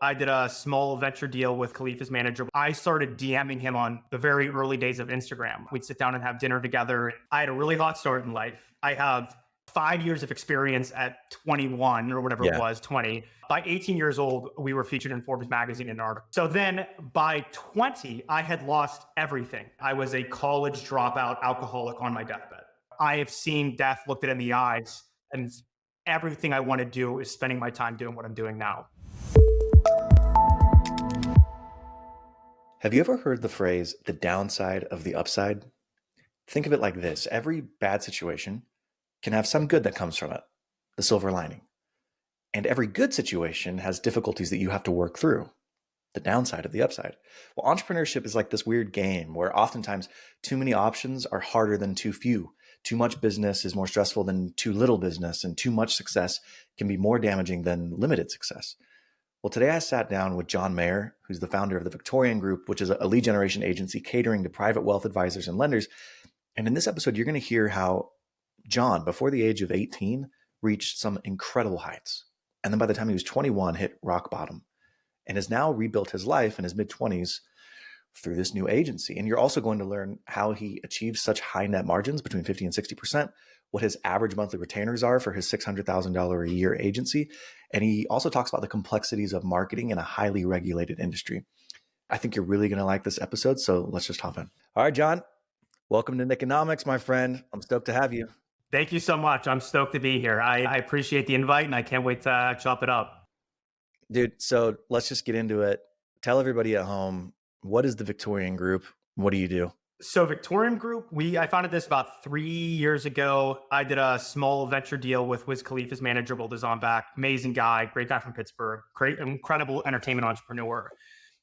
I did a small venture deal with Khalifa's manager. I started DMing him on the very early days of Instagram. We'd sit down and have dinner together. I had a really hot start in life. I have 5 years of experience at 21 or whatever it Yeah. was, 20. By 18 years old, we were featured in Forbes magazine in an article. So then by 20, I had lost everything. I was a college dropout alcoholic on my deathbed. I have seen death looked it in the eyes, and everything I want to do is spending my time doing what I'm doing now. Have you ever heard the phrase, the downside of the upside? Think of it like this. Every bad situation can have some good that comes from it, the silver lining. And every good situation has difficulties that you have to work through, the downside of the upside. Well, entrepreneurship is like this weird game where oftentimes too many options are harder than too few. Too much business is more stressful than too little business, and too much success can be more damaging than limited success. Well, today I sat down with John Maher, who's the founder of the Victorian Group, which is a lead generation agency catering to private wealth advisors and lenders. And in this episode, you're going to hear how John, before the age of 18, reached some incredible heights. And then by the time he was 21, hit rock bottom and has now rebuilt his life in his mid-20s through this new agency. And you're also going to learn how he achieves such high net margins between 50 and 60%, what his average monthly retainers are for his $600,000 a year agency. And he also talks about the complexities of marketing in a highly regulated industry. I think you're really going to like this episode, so let's just hop in. All right, John, welcome to Niconomics, my friend. I'm stoked to have you. Thank you so much. I'm stoked to be here. I appreciate the invite and I can't wait to chop it up. Dude, so let's just get into it. Tell everybody at home, what is the Victorian Group? What do you do? So Victorian Group, I founded this about 3 years ago. I did a small venture deal with Wiz Khalifa's manager, Will back. Amazing guy, great guy from Pittsburgh, great, incredible entertainment entrepreneur.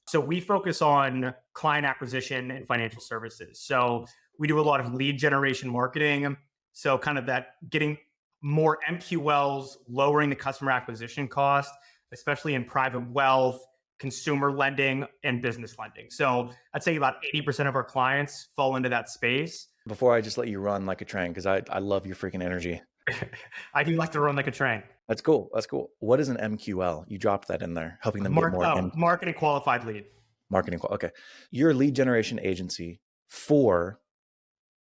So we focus on client acquisition and financial services. So we do a lot of lead generation marketing. So kind of that getting more MQLs, lowering the customer acquisition cost, especially in private wealth, consumer lending, and business lending. So I'd say about 80% of our clients fall into that space. Before I just let you run like a train, because I love your freaking energy. I do like to run like a train. That's cool. That's cool. What is an MQL? You dropped that in there, helping them get more Marketing qualified lead. Marketing. Okay. You're a lead generation agency for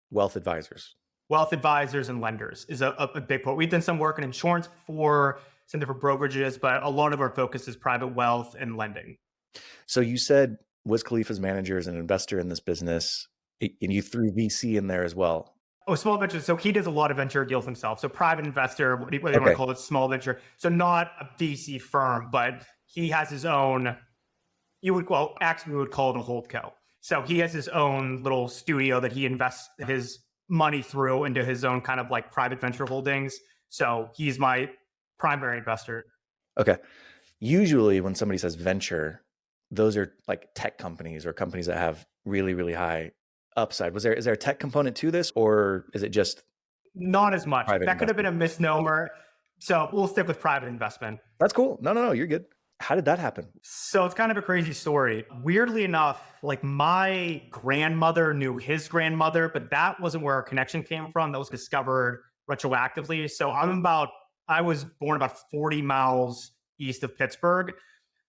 wealth advisors. Wealth advisors and lenders is a big part. We've done some work in insurance before, some different brokerages, but a lot of our focus is private wealth and lending. So you said Wiz Khalifa's manager is an investor in this business, and you threw VC in there as well. Oh, small venture. So he does a lot of venture deals himself. So private investor, what they want to call it, small venture. So not a VC firm, but he has his own, we would call it a holdco. So he has his own little studio that he invests his money through into his own kind of like private venture holdings. So he's my primary investor. Okay. Usually when somebody says venture, those are like tech companies or companies that have really, really high upside. Is there a tech component to this, or is it just not as much? That could have been a misnomer. So we'll stick with private investment. That's cool. No, you're good. How did that happen? So it's kind of a crazy story. Weirdly enough, like my grandmother knew his grandmother, but that wasn't where our connection came from. That was discovered retroactively. So I was born about 40 miles east of Pittsburgh.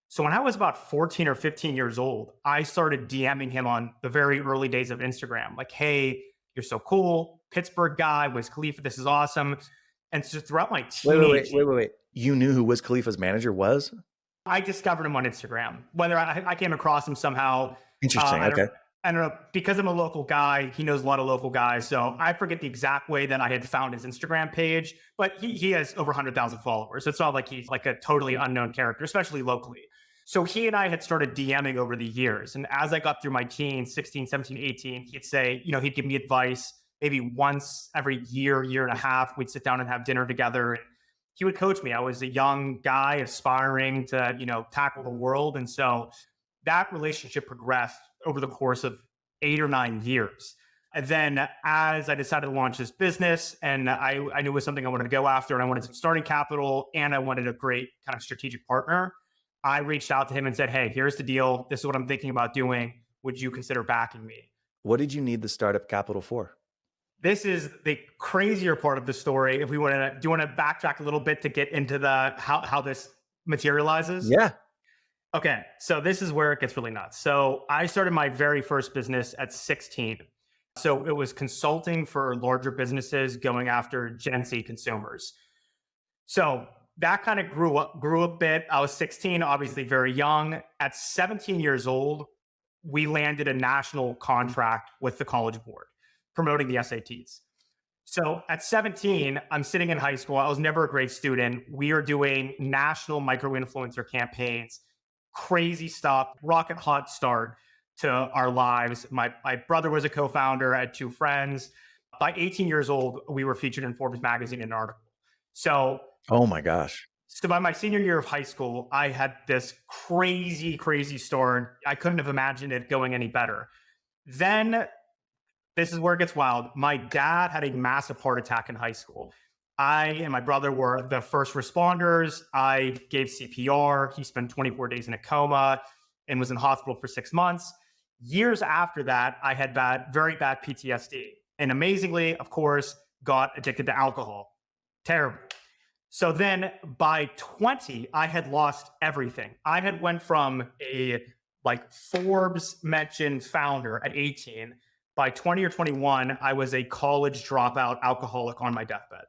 So when I was about 14 or 15 years old, I started DMing him on the very early days of Instagram. Like, hey, you're so cool. Pittsburgh guy, Wiz Khalifa, this is awesome. And so throughout my teenage... Wait. You knew who Wiz Khalifa's manager was? I discovered him on Instagram. Whether I came across him somehow. Interesting, okay. I don't know, because I'm a local guy, he knows a lot of local guys. So I forget the exact way that I had found his Instagram page, but he has over 100,000 followers. So it's not like he's like a totally unknown character, especially locally. So he and I had started DMing over the years. And as I got through my teens, 16, 17, 18, he'd say, he'd give me advice maybe once every year and a half. We'd sit down and have dinner together. And he would coach me. I was a young guy aspiring to, tackle the world. And so that relationship progressed over the course of 8 or 9 years. And then as I decided to launch this business, and I knew it was something I wanted to go after, and I wanted some starting capital, and I wanted a great kind of strategic partner, I reached out to him and said, hey, here's the deal. This is what I'm thinking about doing. Would you consider backing me? What did you need the startup capital for? This is the crazier part of the story. If we want to backtrack a little bit to get into the how this materializes? Yeah. Okay, so this is where it gets really nuts. So I started my very first business at 16. So it was consulting for larger businesses going after Gen Z consumers. So that kind of grew a bit. I was 16, obviously very young. At 17 years old, we landed a national contract with the College Board promoting the SATs. So at 17, I'm sitting in high school. I was never a great student. We are doing national micro influencer campaigns, crazy stuff, rocket hot start to our lives. My brother was a co founder. I had two friends. By 18 years old, we were featured in Forbes magazine in an article. So, Oh my gosh. so by my senior year of high school, I had this crazy, crazy start. I couldn't have imagined it going any better. Then this is where it gets wild. My dad had a massive heart attack in high school. I and my brother were the first responders. I gave CPR. He spent 24 days in a coma and was in hospital for 6 months. Years after that, I had very bad PTSD. And amazingly, of course, got addicted to alcohol. Terrible. So then by 20, I had lost everything. I had went from a like Forbes mentioned founder at 18. By 20 or 21, I was a college dropout alcoholic on my deathbed.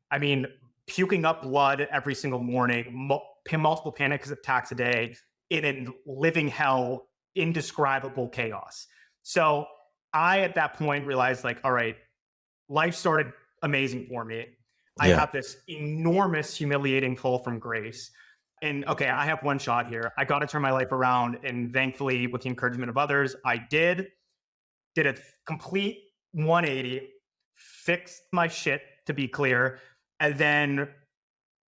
I mean, puking up blood every single morning, multiple panic attacks a day, in a living hell, indescribable chaos. So I, at that point, realized like, all right, life started amazing for me. I Yeah. have this enormous, humiliating fall from grace. And okay, I have one shot here. I got to turn my life around. And thankfully, with the encouragement of others, I did a complete 180, fixed my shit, to be clear, and then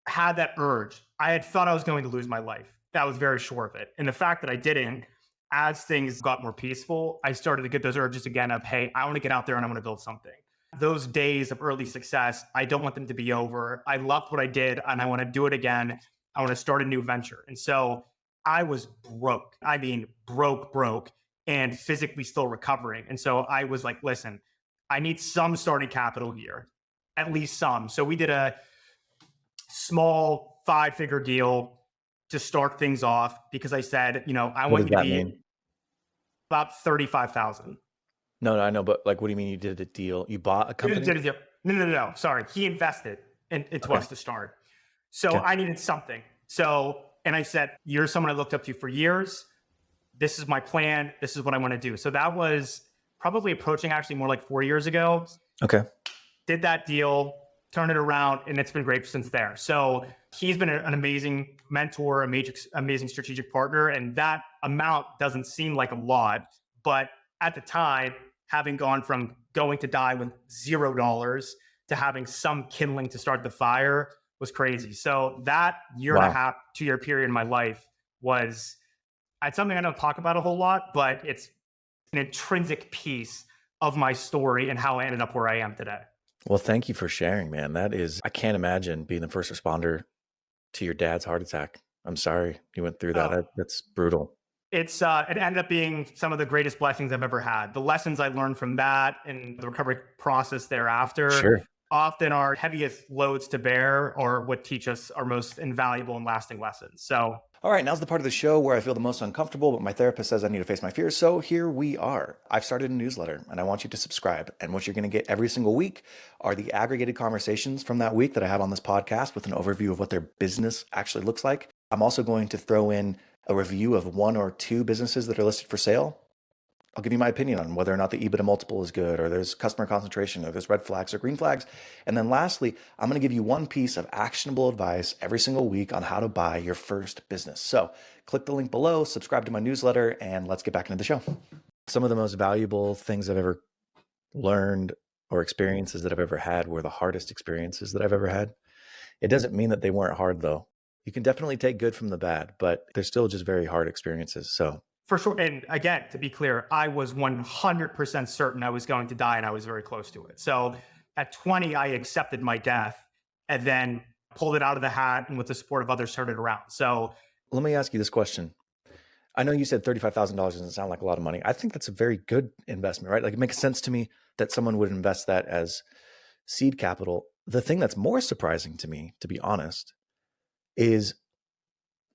had that urge. I had thought I was going to lose my life. That was very sure of it. And the fact that I didn't, as things got more peaceful, I started to get those urges again of, hey, I want to get out there and I want to build something. Those days of early success, I don't want them to be over. I loved what I did and I want to do it again. I want to start a new venture. And so I was broke. I mean, broke, and physically still recovering. And so I was like, listen, I need some starting capital here, at least some. So we did a small 5-figure deal to start things off because I said, I What want does you to that be mean? about 35,000. No, I know, but like, what do you mean you did a deal? You bought a company? No. Sorry. He invested into Okay. us to start. So Okay. I needed something. And I said, you're someone I looked up to for years. This is my plan. This is what I want to do. So that was probably approaching actually more like 4 years ago. Okay. Did that deal, turned it around, and it's been great since there. So he's been an amazing mentor, amazing strategic partner. And that amount doesn't seem like a lot, but at the time, having gone from going to die with $0 to having some kindling to start the fire was crazy. So that year and a Wow. half, 2-year period in my life was, it's something I don't talk about a whole lot, but it's an intrinsic piece of my story and how I ended up where I am today. Well, thank you for sharing, man. I can't imagine being the first responder to your dad's heart attack. I'm sorry you went through that. Oh, That's brutal. it ended up being some of the greatest blessings I've ever had. The lessons I learned from that and the recovery process thereafter Sure. often our heaviest loads to bear or what teach us our most invaluable and lasting lessons. So All right, now's the part of the show where I feel the most uncomfortable, but my therapist says I need to face my fears. So here we are. I've started a newsletter and I want you to subscribe. And what you're going to get every single week are the aggregated conversations from that week that I have on this podcast with an overview of what their business actually looks like. I'm also going to throw in a review of 1 or 2 businesses that are listed for sale. I'll give you my opinion on whether or not the EBITDA multiple is good, or there's customer concentration, or there's red flags or green flags. And then lastly, I'm going to give you one piece of actionable advice every single week on how to buy your first business. So click the link below, subscribe to my newsletter, and let's get back into the show. Some of the most valuable things I've ever learned or experiences that I've ever had were the hardest experiences that I've ever had. It doesn't mean that they weren't hard though. You can definitely take good from the bad, but they're still just very hard experiences. So for sure. And again, to be clear, I was 100% certain I was going to die and I was very close to it. So at 20, I accepted my death and then pulled it out of the hat and with the support of others turned it around. So let me ask you this question. I know you said $35,000 doesn't sound like a lot of money. I think that's a very good investment, right? Like it makes sense to me that someone would invest that as seed capital. The thing that's more surprising to me, to be honest, is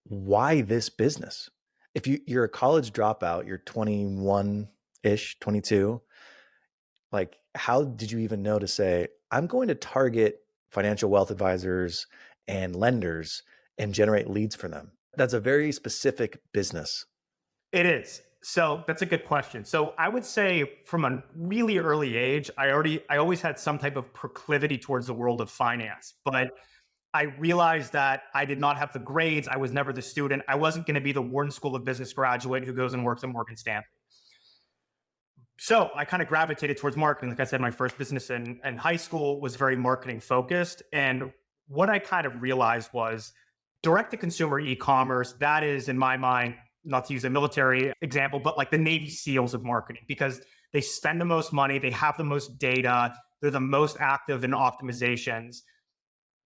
why this business? If you're a college dropout, you're 21-ish, 22, like how did you even know to say, I'm going to target financial wealth advisors and lenders and generate leads for them? That's a very specific business. It is. So that's a good question. So I would say from a really early age, I always had some type of proclivity towards the world of finance, but I realized that I did not have the grades. I was never the student. I wasn't going to be the Wharton School of Business graduate who goes and works at Morgan Stanley. So I kind of gravitated towards marketing. Like I said, my first business in high school was very marketing focused. And what I kind of realized was direct to consumer e-commerce, that is, in my mind, not to use a military example, but like the Navy SEALs of marketing, because they spend the most money, they have the most data, they're the most active in optimizations.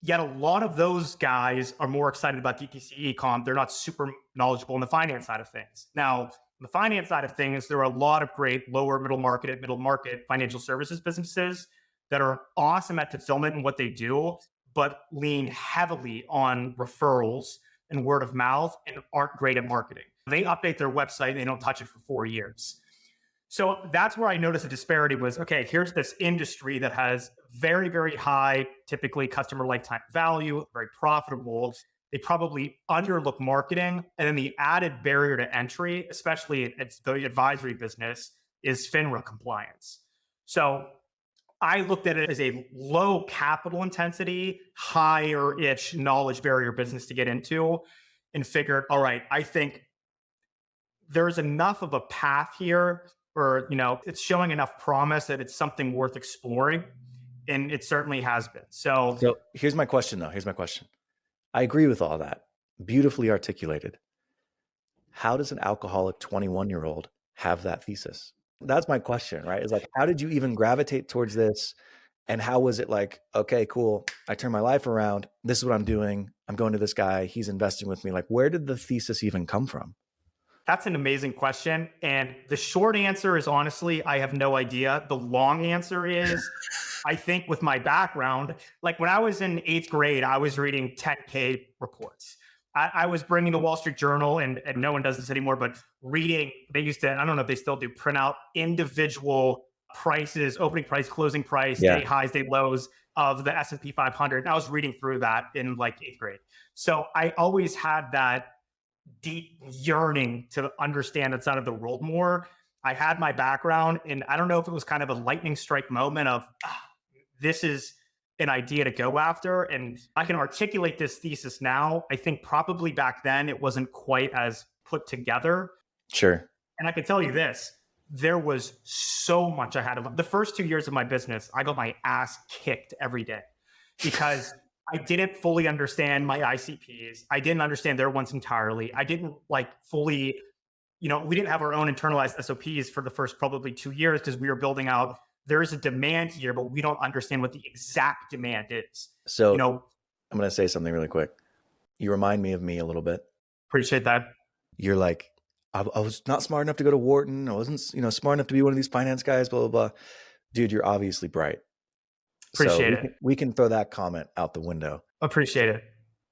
Yet a lot of those guys are more excited about DTC e-com. They're not super knowledgeable in the finance side of things. Now, on the finance side of things, there are a lot of great lower middle market financial services businesses that are awesome at fulfillment in what they do, but lean heavily on referrals and word of mouth and aren't great at marketing. They update their website and they don't touch it for 4 years. So that's where I noticed the disparity was, okay, here's this industry that has very, very high, typically customer lifetime value, very profitable. They probably underlook marketing. And then the added barrier to entry, especially in the advisory business, is FINRA compliance. So I looked at it as a low capital intensity, higher-ish knowledge barrier business to get into and figured, all right, I think there's enough of a path here, or it's showing enough promise that it's something worth exploring, and it certainly has been. So here's my question though. I agree with all that. Beautifully articulated. How does an alcoholic 21-year-old have that thesis? That's my question, right? Is like, how did you even gravitate towards this? And how was it like, okay, cool, I turned my life around. This is what I'm doing. I'm going to this guy. He's investing with me. Like, where did the thesis even come from? That's an amazing question. And the short answer is honestly, I have no idea. The long answer is, I think with my background, like when I was in 8th grade, I was reading 10K reports. I was bringing the Wall Street Journal, and no one does this anymore, but reading, they used to, I don't know if they still do, print out individual prices, opening price, closing price, day highs, day lows of the S&P 500. And I was reading through that in like 8th grade. So I always had that deep yearning to understand that side of the world more. I had my background, and I don't know if it was kind of a lightning strike moment of this is an idea to go after, and I can articulate this thesis now. I think probably back then it wasn't quite as put together. Sure. And I can tell you this, there was so much ahead of the first 2 years of my business. I got my ass kicked every day because I didn't fully understand my ICPs. I didn't understand their ones entirely. I didn't fully, we didn't have our own internalized SOPs for the first probably 2 years because we were building out, there is a demand here, but we don't understand what the exact demand is. So, I'm going to say something really quick. You remind me of me a little bit. Appreciate that. You're like, I was not smart enough to go to Wharton. I wasn't, smart enough to be one of these finance guys, blah, blah, blah. Dude, you're obviously bright. Appreciate it. We can throw that comment out the window. Appreciate it.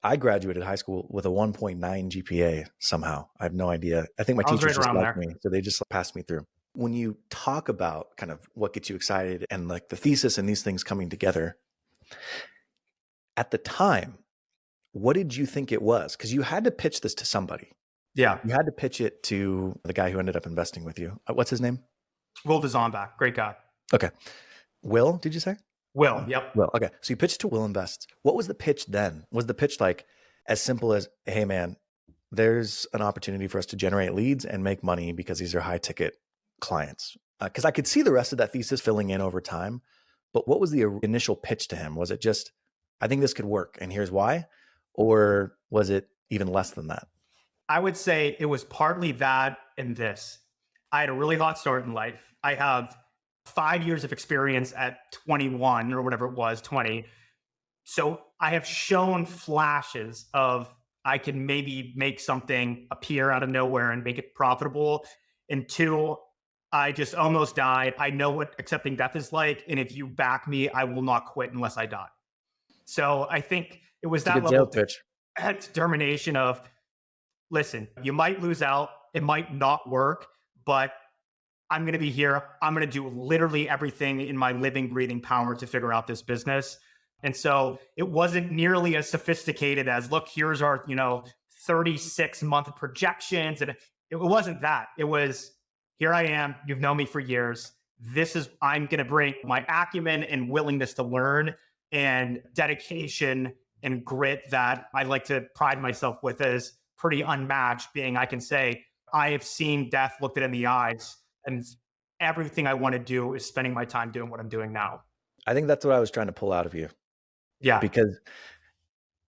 I graduated high school with a 1.9 GPA somehow. I have no idea. I think my teachers just liked me, so they just passed me through. When you talk about kind of what gets you excited and like the thesis and these things coming together, at the time, what did you think it was? Because you had to pitch this to somebody. Yeah. You had to pitch it to the guy who ended up investing with you. What's his name? Will DeZombach. Great guy. Okay. Will, did you say? Will. Yep. Will. Okay. So you pitched to Will Invests. What was the pitch then? Was the pitch like as simple as, hey man, there's an opportunity for us to generate leads and make money because these are high ticket clients? Because I could see the rest of that thesis filling in over time. But what was the initial pitch to him? Was it just, I think this could work and here's why? Or was it even less than that? I would say it was partly that and this. I had a really hot start in life. I have 5 years of experience at 21 or whatever it was, 20. So I have shown flashes of I can maybe make something appear out of nowhere and make it profitable. And 2, I just almost died. I know what accepting death is like. And if you back me, I will not quit unless I die. So I think it was that level of determination of, listen, you might lose out it might not work, but I'm going to be here. I'm going to do literally everything in my living, breathing power to figure out this business. And so it wasn't nearly as sophisticated as, look, here's our, 36-month projections. And it wasn't that. It was, here I am. You've known me for years. I'm going to bring my acumen and willingness to learn and dedication and grit that I like to pride myself with as pretty unmatched, being I can say, I have seen death, looked it in the eyes, and everything I want to do is spending my time doing what I'm doing now. I think that's what I was trying to pull out of you, Yeah. because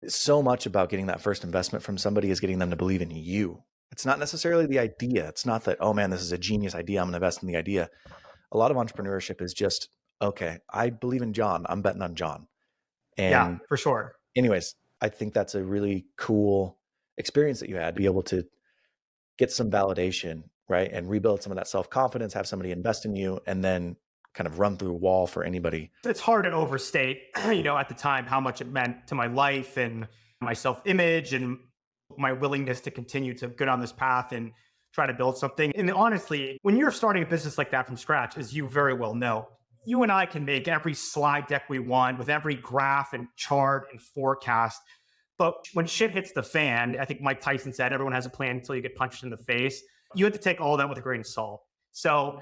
so much about getting that first investment from somebody is getting them to believe in you. It's not necessarily the idea. It's not that, oh man, this is a genius idea, I'm going to invest in the idea. A lot of entrepreneurship is just, okay, I believe in John, I'm betting on John. Yeah, And for sure. anyways, I think that's a really cool experience that you had, to be able to get some validation, right? And rebuild some of that self-confidence, have somebody invest in you, and then kind of run through a wall for anybody. It's hard to overstate, at the time, how much it meant to my life and my self-image and my willingness to continue to go down this path and try to build something. And honestly, when you're starting a business like that from scratch, as you very well know, you and I can make every slide deck we want with every graph and chart and forecast. But when shit hits the fan, I think Mike Tyson said, everyone has a plan until you get punched in the face. You have to take all that with a grain of salt. So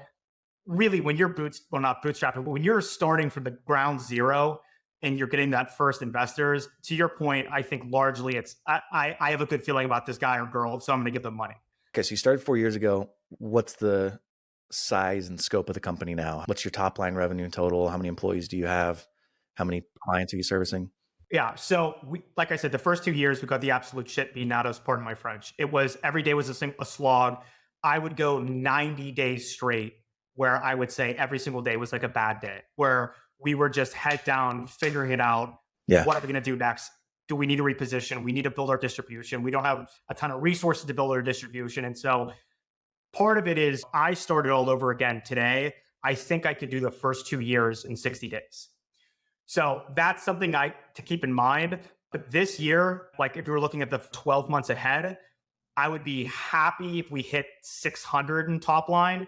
really, when you're not bootstrapping, but when you're starting from the ground zero and you're getting that first investors, to your point, I think largely I have a good feeling about this guy or girl, so I'm going to give them money. Okay, so you started 4 years ago. What's the size and scope of the company now? What's your top line revenue in total? How many employees do you have? How many clients are you servicing? Yeah. So like I said, the first 2 years, we got the absolute shit beaten out of us, pardon my French. It was every day was a slog. I would go 90 days straight where I would say every single day was like a bad day, where we were just head down, figuring it out. Yeah. What are we going to do next? Do we need to reposition? We need to build our distribution. We don't have a ton of resources to build our distribution. And so part of it is I started all over again today. I think I could do the first 2 years in 60 days. So that's something to keep in mind. But this year, like if you were looking at the 12 months ahead, I would be happy if we hit 600 in top line.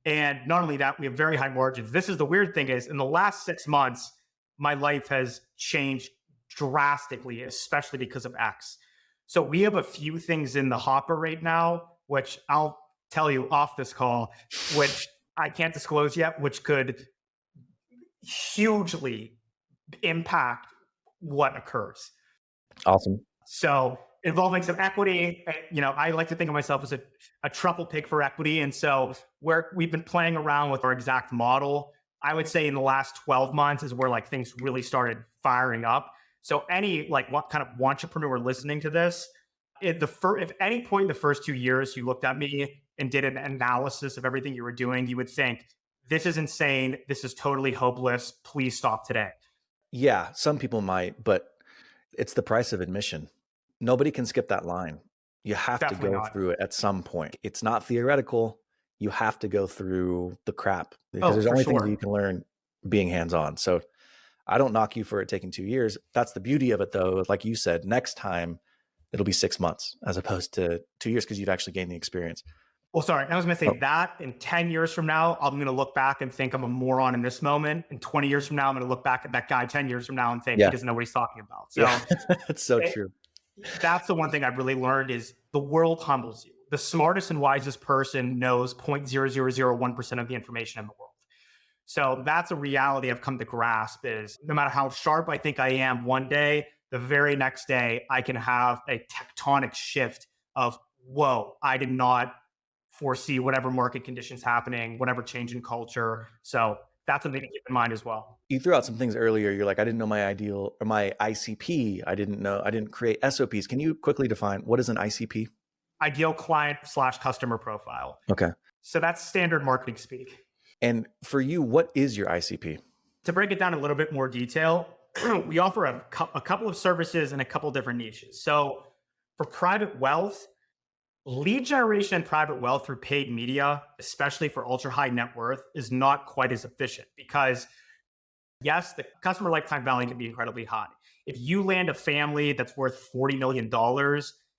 And not only that, we have very high margins. This is the weird thing is in the last 6 months, my life has changed drastically, especially because of X. So we have a few things in the hopper right now, which I'll tell you off this call, which I can't disclose yet, which could hugely impact what occurs. Awesome. So involving some equity, I like to think of myself as a truffle pig for equity. And so we've been playing around with our exact model. I would say in the last 12 months is where like things really started firing up. So any like what kind of entrepreneur listening to this, if any point in the first 2 years you looked at me and did an analysis of everything you were doing, you would think, this is insane. This is totally hopeless. Please stop today. Yeah, some people might, but it's the price of admission. Nobody can skip that line. You have Definitely to go not. through it at some point. It's not theoretical. You have to go through the crap, because there's for only things sure. that you can learn being hands-on. So I don't knock you for it taking 2 years. That's the beauty of it, though. Like you said, next time it'll be 6 months as opposed to 2 years, because you've actually gained the experience. Well, sorry, I was going to say that in 10 years from now, I'm going to look back and think I'm a moron in this moment. And 20 years from now, I'm going to look back at that guy 10 years from now and think he doesn't know what he's talking about. So That's so true. That's the one thing I've really learned is the world humbles you. The smartest and wisest person knows 0.0001% of the information in the world. So that's a reality I've come to grasp is no matter how sharp I think I am one day, the very next day I can have a tectonic shift of, whoa, I did not foresee whatever market conditions happening, whatever change in culture. So that's something to keep in mind as well. You threw out some things earlier. You're like, I didn't know my ideal or my ICP. I didn't create SOPs. Can you quickly define what is an ICP? Ideal client / customer profile. Okay. So that's standard marketing speak. And for you, what is your ICP? To break it down in a little bit more detail, we offer a couple of services and a couple of different niches. So for private wealth, lead generation and private wealth through paid media, especially for ultra high net worth, is not quite as efficient because yes, the customer lifetime value can be incredibly high. If you land a family that's worth $40 million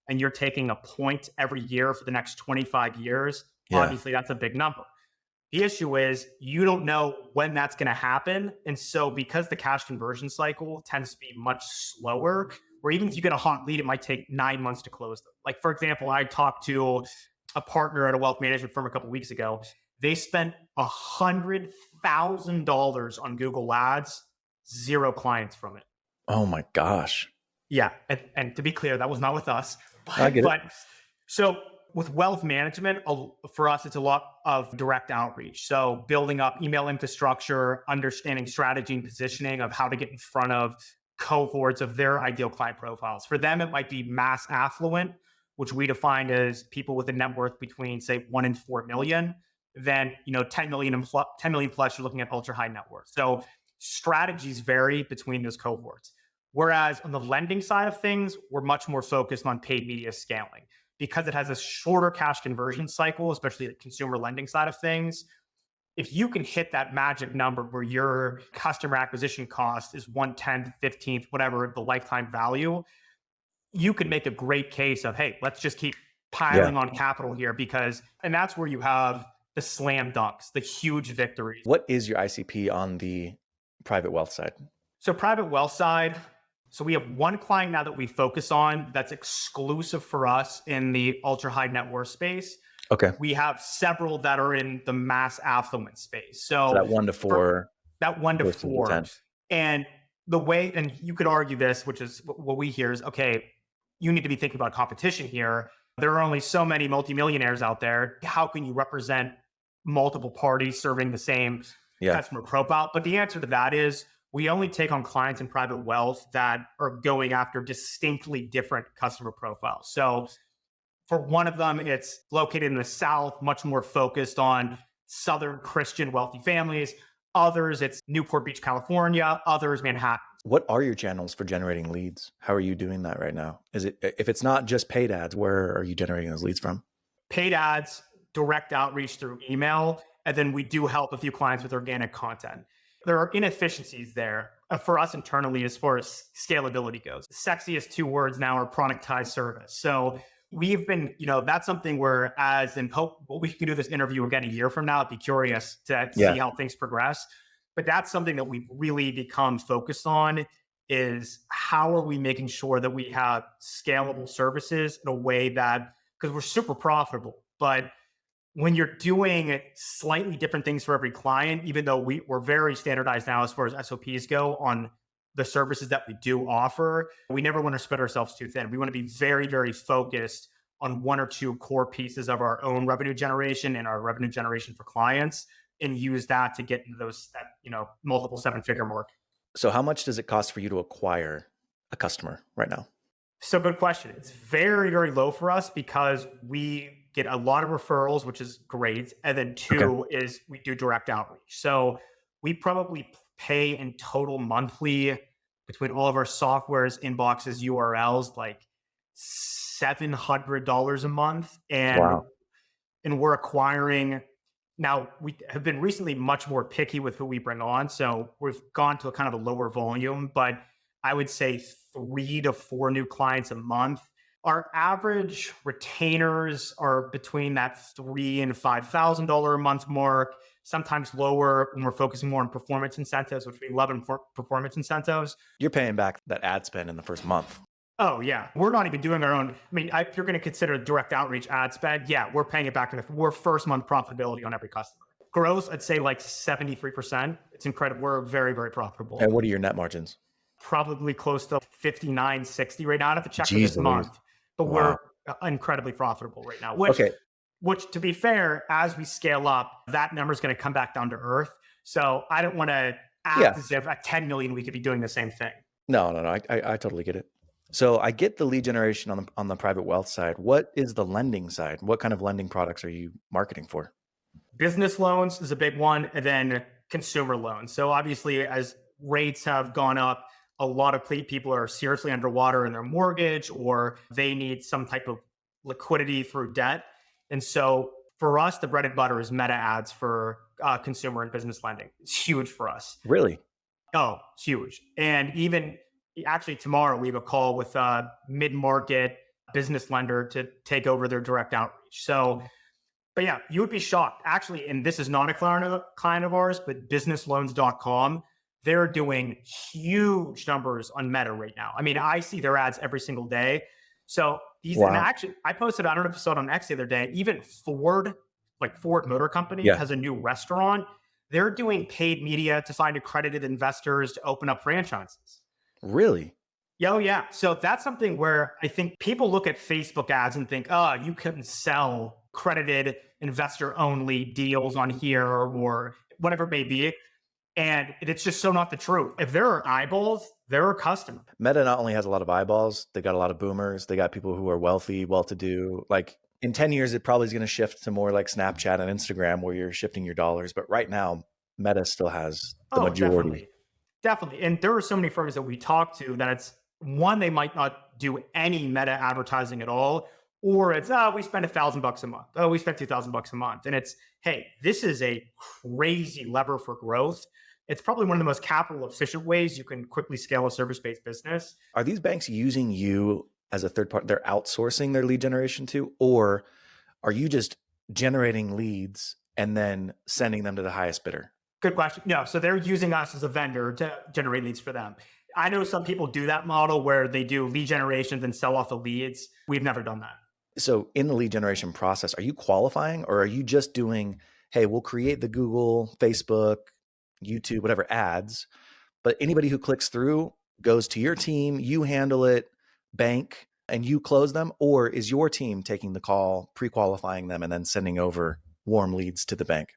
and you're taking a point every year for the next 25 years, Yeah. obviously that's a big number. The issue is you don't know when that's going to happen. And so because the cash conversion cycle tends to be much slower, or even if you get a hot lead, it might take 9 months to close them. Like, for example, I talked to a partner at a wealth management firm a couple of weeks ago. They spent $100,000 on Google Ads, 0 clients from it. Oh my gosh. Yeah. And to be clear, that was not with us. I get it. So with wealth management, for us, it's a lot of direct outreach. So building up email infrastructure, understanding strategy and positioning of how to get in front of cohorts of their ideal client profiles. For them, it might be mass affluent, which we define as people with a net worth between, say, 1 and 4 million. Then, 10 million plus, you're looking at ultra high net worth. So strategies vary between those cohorts. Whereas on the lending side of things, we're much more focused on paid media scaling because it has a shorter cash conversion cycle, especially the consumer lending side of things. If you can hit that magic number where your customer acquisition cost is 1/10, 15th, whatever the lifetime value, you could make a great case of, hey, let's just keep piling on capital here and that's where you have the slam dunks, the huge victories. What is your ICP on the private wealth side? So private wealth side, so we have one client now that we focus on that's exclusive for us in the ultra high net worth space. Okay. We have several that are in the mass affluent space. So that 1 to 4. That 1 to 4. And the way, and you could argue this, which is what we hear is, okay, you need to be thinking about competition here. There are only so many multimillionaires out there. How can you represent multiple parties serving the same customer profile? But the answer to that is we only take on clients in private wealth that are going after distinctly different customer profiles. So for one of them, it's located in the South, much more focused on Southern Christian wealthy families. Others, it's Newport Beach, California. Others, Manhattan. What are your channels for generating leads? How are you doing that right now? If it's not just paid ads, where are you generating those leads from? Paid ads, direct outreach through email, and then we do help a few clients with organic content. There are inefficiencies there for us internally as far as scalability goes. The sexiest 2 words now are productized service. So we've been, that's something where we can do this interview again a year from now. I'd be curious to see how things progress. But that's something that we've really become focused on is how are we making sure that we have scalable services in a way that, because we're super profitable, but when you're doing slightly different things for every client, even though we're very standardized now as far as SOPs go on the services that we do offer, we never want to spread ourselves too thin. We want to be very, very focused on 1 or 2 core pieces of our own revenue generation and our revenue generation for clients, and use that to get into those, multiple 7-figure mark. So how much does it cost for you to acquire a customer right now? So good question. It's very, very low for us because we get a lot of referrals, which is great. And then 2 is we do direct outreach. So we probably pay in total monthly between all of our softwares, inboxes, URLs, like $700 a month. And we're acquiring. Now, we have been recently much more picky with who we bring on. So we've gone to a kind of a lower volume, but I would say 3 to 4 new clients a month. Our average retainers are between that $3,000 and $5,000 a month mark, sometimes lower when we're focusing more on performance incentives, which we love in performance incentives. You're paying back that ad spend in the first month. Oh, yeah. We're not even doing our own. If you're going to consider direct outreach ad spend, we're paying it back. We're first month profitability on every customer. Gross, I'd say like 73%. It's incredible. We're very, very profitable. And what are your net margins? Probably close to 59, 60 right now. I have to check for this month. But we're incredibly profitable right now. Which, to be fair, as we scale up, that number is going to come back down to earth. So I don't want to act as if at 10 million, we could be doing the same thing. No. I totally get it. So I get the lead generation on the private wealth side. What is the lending side? What kind of lending products are you marketing for? Business loans is a big one, and then consumer loans. So obviously, as rates have gone up, a lot of people are seriously underwater in their mortgage, or they need some type of liquidity through debt. And so for us, the bread and butter is meta ads for consumer and business lending. It's huge for us. Really? Oh, huge. And even actually tomorrow, we have a call with mid-market business lender to take over their direct outreach. So, but yeah, you would be shocked. Actually, and this is not a client of ours, but businessloans.com, they're doing huge numbers on Meta right now. I mean, I see their ads every single day. So these, and Wow. actually, I posted, I don't know if you saw it on X the other day, even Ford, like Ford Motor Company, Yeah. has a new restaurant. They're doing paid media to find accredited investors to open up franchises. Really? Yeah, oh, yeah. So that's something where I think people look at Facebook ads and think, oh, you can sell credited investor only deals on here or whatever it may be. And it's just so not the truth. If there are eyeballs, there are customers. Meta not only has a lot of eyeballs, they got a lot of boomers, they got people who are wealthy, well-to-do. Like in 10 years, it probably is going to shift to more like Snapchat and Instagram where you're shifting your dollars. But right now, Meta still has the Oh, majority. definitely. Definitely. And there are so many firms that we talk to that it's one, they might not do any meta advertising at all, or it's, oh, we spend $1,000 a month. Oh, we spend $2,000 a month. And it's, hey, this is a crazy lever for growth. It's probably one of the most capital efficient ways you can quickly scale a service-based business. Are these banks using you as a third party? They're outsourcing their lead generation to, or are you just generating leads and then sending them to the highest bidder? Good question. No, so they're using us as a vendor to generate leads for them. I know some people do that model where they do lead generations and sell off the leads. We've never done that. So in the lead generation process, are you qualifying or are you just doing, hey, we'll create the Google, Facebook, YouTube, whatever ads, but anybody who clicks through goes to your team, you handle it, bank, and you close them? Or is your team taking the call, pre-qualifying them, and then sending over warm leads to the bank?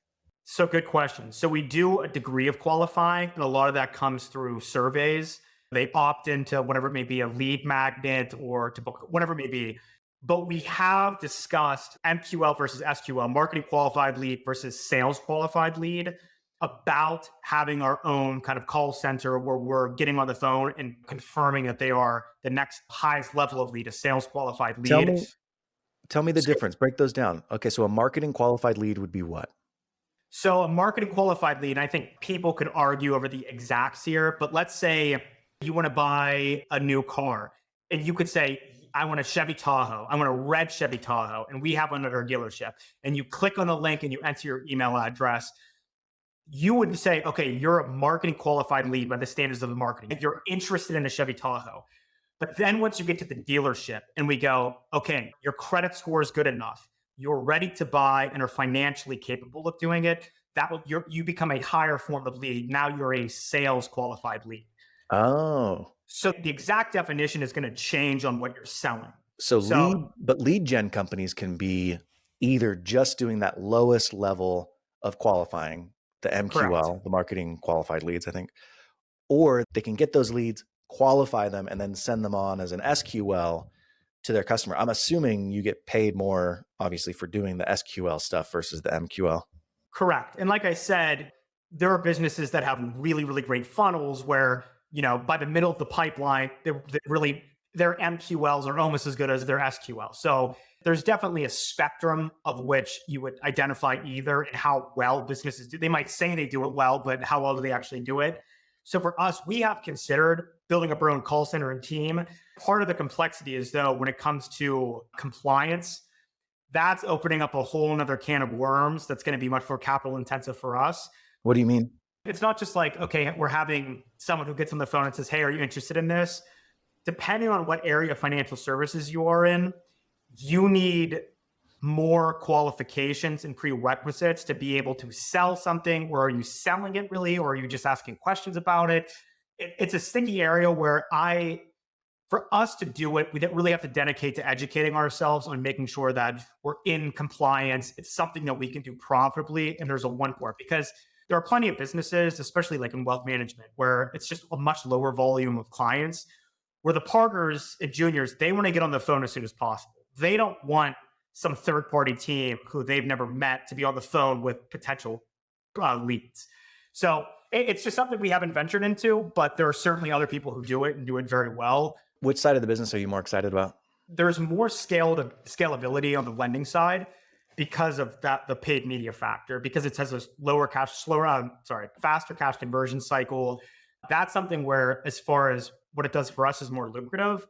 So good question. So we do a degree of qualifying, and a lot of that comes through surveys. They opt into whatever it may be, a lead magnet or to book, whatever it may be. But we have discussed MQL versus SQL, marketing qualified lead versus sales qualified lead, about having our own kind of call center where we're getting on the phone and confirming that they are the next highest level of lead, a sales qualified lead. Tell me the difference. Break those down. Okay, so a marketing qualified lead would be what? So a marketing qualified lead, and I think people could argue over the exacts here, but let's say you want to buy a new car and you could say, I want a Chevy Tahoe. I want a red Chevy Tahoe. And we have one at our dealership. And you click on the link and you enter your email address. You would say, okay, you're a marketing qualified lead by the standards of the marketing. You're interested in a Chevy Tahoe. But then once you get to the dealership and we go, okay, your credit score is good enough, you're ready to buy and are financially capable of doing it, you become a higher form of lead. Now you're a sales qualified lead. Oh. So the exact definition is going to change on what you're selling. So lead gen companies can be either just doing that lowest level of qualifying, the MQL, correct. the marketing qualified leads, I think, or they can get those leads, qualify them, and then send them on as an SQL to their customer. I'm assuming you get paid more, obviously, for doing the SQL stuff versus the MQL. Correct. And like I said, there are businesses that have really, really great funnels where, by the middle of the pipeline, their MQLs are almost as good as their SQL. So there's definitely a spectrum of which you would identify either and how well businesses do. They might say they do it well, but how well do they actually do it? So for us, we have considered building up our own call center and team. Part of the complexity is, though, when it comes to compliance, that's opening up a whole nother can of worms that's going to be much more capital intensive for us. What do you mean? It's not just like, okay, we're having someone who gets on the phone and says, hey, are you interested in this? Depending on what area of financial services you are in, you need more qualifications and prerequisites to be able to sell something. Or are you selling it really? Or are you just asking questions about it? It's a sticky area where for us to do it, we really have to dedicate to educating ourselves on making sure that we're in compliance. It's something that we can do profitably, and there's a one for it. Because there are plenty of businesses, especially like in wealth management, where it's just a much lower volume of clients, where the partners and juniors, they want to get on the phone as soon as possible. They don't want some third-party team who they've never met to be on the phone with potential leads. So it's just something we haven't ventured into, but there are certainly other people who do it and do it very well. Which side of the business are you more excited about? There's more scalability on the lending side because of the paid media factor, because it has a faster cash conversion cycle. That's something where, as far as what it does for us, is more lucrative.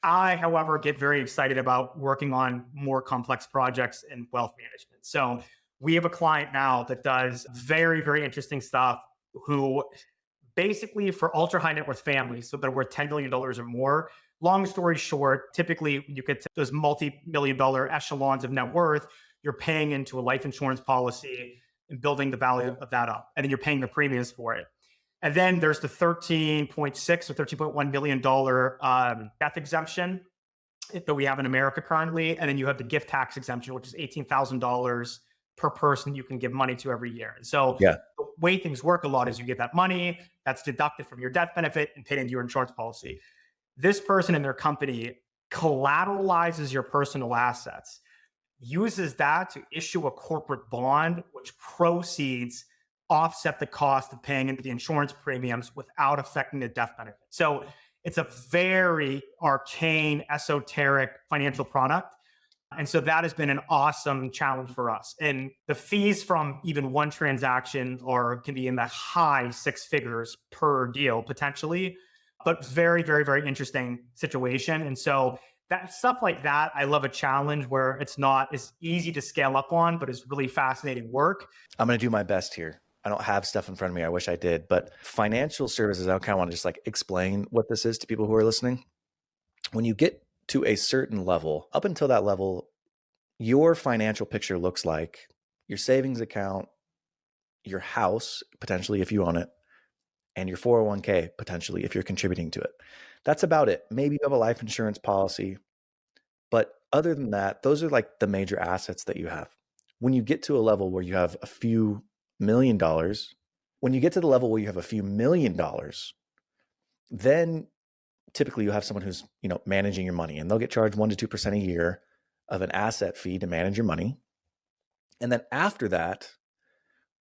I, however, get very excited about working on more complex projects in wealth management. So we have a client now that does very, very interesting stuff who basically for ultra high net worth families, so that are worth $10 million or more. Long story short, typically you get to those multi-million dollar echelons of net worth, you're paying into a life insurance policy and building the value of that up. And then you're paying the premiums for it. And then there's the 13.6 or $13.1 million death exemption that we have in America currently. And then you have the gift tax exemption, which is $18,000 per person you can give money to every year. And so Yeah. the way things work a lot is you get that money that's deducted from your death benefit and paid into your insurance policy. This person in their company collateralizes your personal assets, uses that to issue a corporate bond, which proceeds offset the cost of paying into the insurance premiums without affecting the death benefit. So it's a very arcane, esoteric financial product. And so that has been an awesome challenge for us. And the fees from even one transaction can be in the high six figures per deal potentially, but very, very, very interesting situation. And so that stuff like that, I love a challenge where it's not as easy to scale up on, but it's really fascinating work. I'm going to do my best here. I don't have stuff in front of me. I wish I did, but financial services, I kind of want to just like explain what this is to people who are listening. When you get to a certain level, up until that level, your financial picture looks like your savings account, your house, potentially if you own it, and your 401k, potentially if you're contributing to it. That's about it. Maybe you have a life insurance policy, but other than that, those are like the major assets that you have. When you get to a level where you have a few $1 million, then typically you have someone who's, managing your money, and they'll get charged 1% to 2% a year of an asset fee to manage your money. And then after that,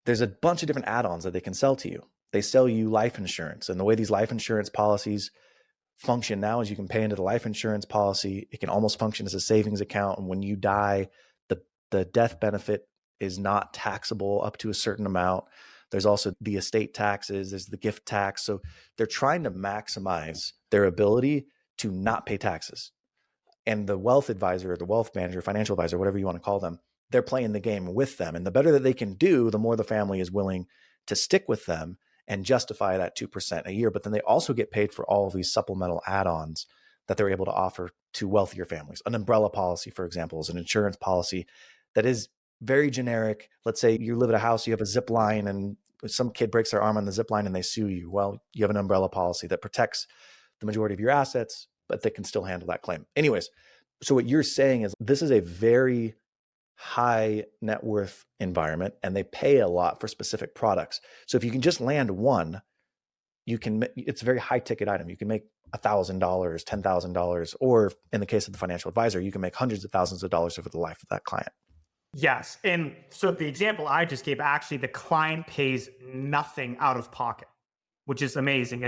there's a bunch of different add-ons that they can sell to you. They sell you life insurance. And the way these life insurance policies function now is you can pay into the life insurance policy. It can almost function as a savings account. And when you die, the death benefit is not taxable up to a certain amount. There's also the estate taxes, there's the gift tax. So they're trying to maximize their ability to not pay taxes. And the wealth advisor, or the wealth manager, financial advisor, whatever you want to call them, they're playing the game with them. And the better that they can do, the more the family is willing to stick with them and justify that 2% a year. But then they also get paid for all of these supplemental add-ons that they're able to offer to wealthier families. An umbrella policy, for example, is an insurance policy that is very generic. Let's say you live at a house, you have a zip line, and some kid breaks their arm on the zip line and they sue you. Well, you have an umbrella policy that protects the majority of your assets, but they can still handle that claim. Anyways, so what you're saying is this is a very high net worth environment, and they pay a lot for specific products. So if you can just land one, it's a very high ticket item. You can make $1,000, $10,000, or in the case of the financial advisor, you can make hundreds of thousands of dollars over the life of that client. Yes. And so the example I just gave, actually, the client pays nothing out of pocket, which is amazing.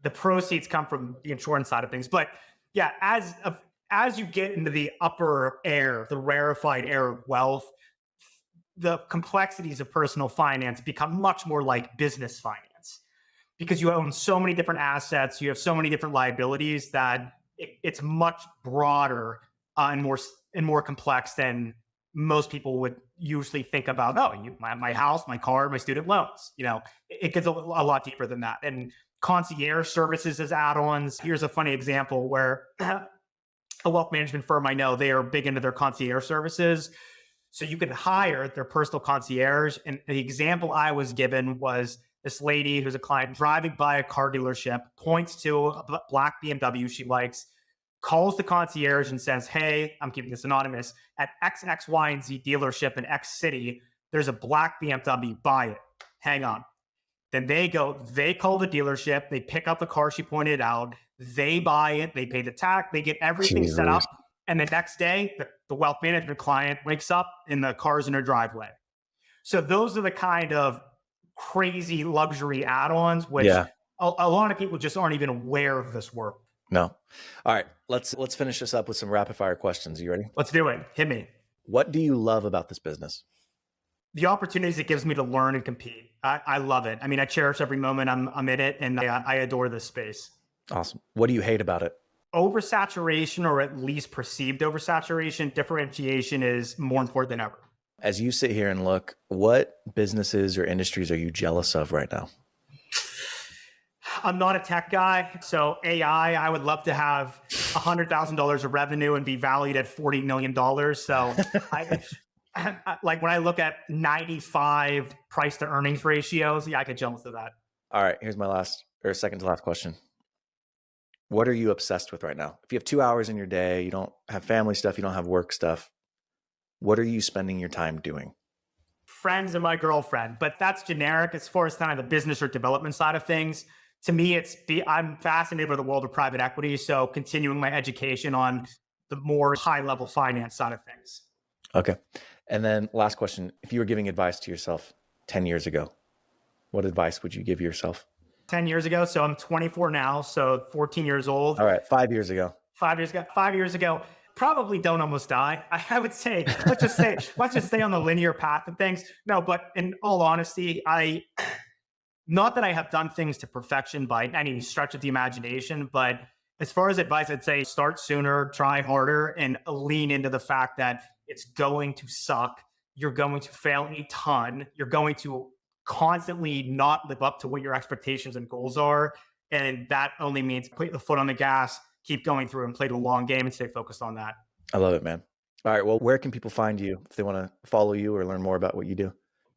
The proceeds come from the insurance side of things. But yeah, as you get into the upper air, the rarefied air of wealth, the complexities of personal finance become much more like business finance, because you own so many different assets, you have so many different liabilities that it's much broader and more complex than most people would usually think about. Oh, my house, my car, my student loans. It gets a lot deeper than that. And concierge services as add-ons. Here's a funny example where a wealth management firm I know, they are big into their concierge services. So you can hire their personal concierge. And the example I was given was this lady who's a client driving by a car dealership, points to a black BMW she likes, calls the concierge and says, "Hey, I'm keeping this anonymous, at X, X, Y, and Z dealership in X city, there's a black BMW, buy it. Hang on." Then they call the dealership, they pick up the car she pointed out, they buy it, they pay the tax, they get everything set up. And the next day, the wealth management client wakes up and the car's in her driveway. So those are the kind of crazy luxury add-ons, which a lot of people just aren't even aware of this work. No. All right. Let's finish this up with some rapid fire questions. You ready? Let's do it. Hit me. What do you love about this business? The opportunities it gives me to learn and compete. I love it. I mean, I cherish every moment I'm in it, and I adore this space. Awesome. What do you hate about it? oversaturation, or at least perceived oversaturation, differentiation is more important than ever. As you sit here and look, what businesses or industries are you jealous of right now? I'm not a tech guy. So AI, I would love to have $100,000 of revenue and be valued at $40 million. So like when I look at 95 price to earnings ratios, yeah, I get jealous of that. All right, here's my second to last question. What are you obsessed with right now? If you have 2 hours in your day, you don't have family stuff, you don't have work stuff, what are you spending your time doing? Friends and my girlfriend, but that's generic as far as kind of the business or development side of things. To me, I'm fascinated with the world of private equity. So continuing my education on the more high level finance side of things. Okay. And then last question, if you were giving advice to yourself 10 years ago, what advice would you give yourself? 10 years ago. So I'm 24 now. So 14 years old. All right. 5 years ago. 5 years ago, probably don't almost die. I would say, let's just stay on the linear path of things. No, but in all honesty, not that I have done things to perfection by any stretch of the imagination, but as far as advice, I'd say start sooner, try harder, and lean into the fact that it's going to suck. You're going to fail a ton. You're going to constantly not live up to what your expectations and goals are. And that only means put the foot on the gas, keep going through and play the long game and stay focused on that. I love it, man. All right. Well, where can people find you if they want to follow you or learn more about what you do?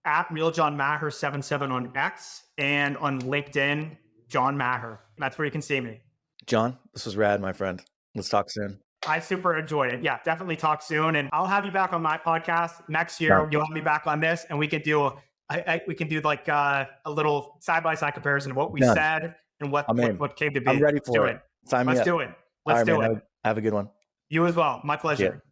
At Real John Maher 77 on X, and on LinkedIn, John Maher. That's where you can see me. John, this was rad, my friend. Let's talk soon. I super enjoyed it. Yeah, definitely talk soon. And I'll have you back on my podcast next year. You'll have me back on this, and we can do like a little side-by-side comparison of what we said and what came to be. I'm ready for it. Let's do it. Let's do it. Have a good one. You as well. My pleasure.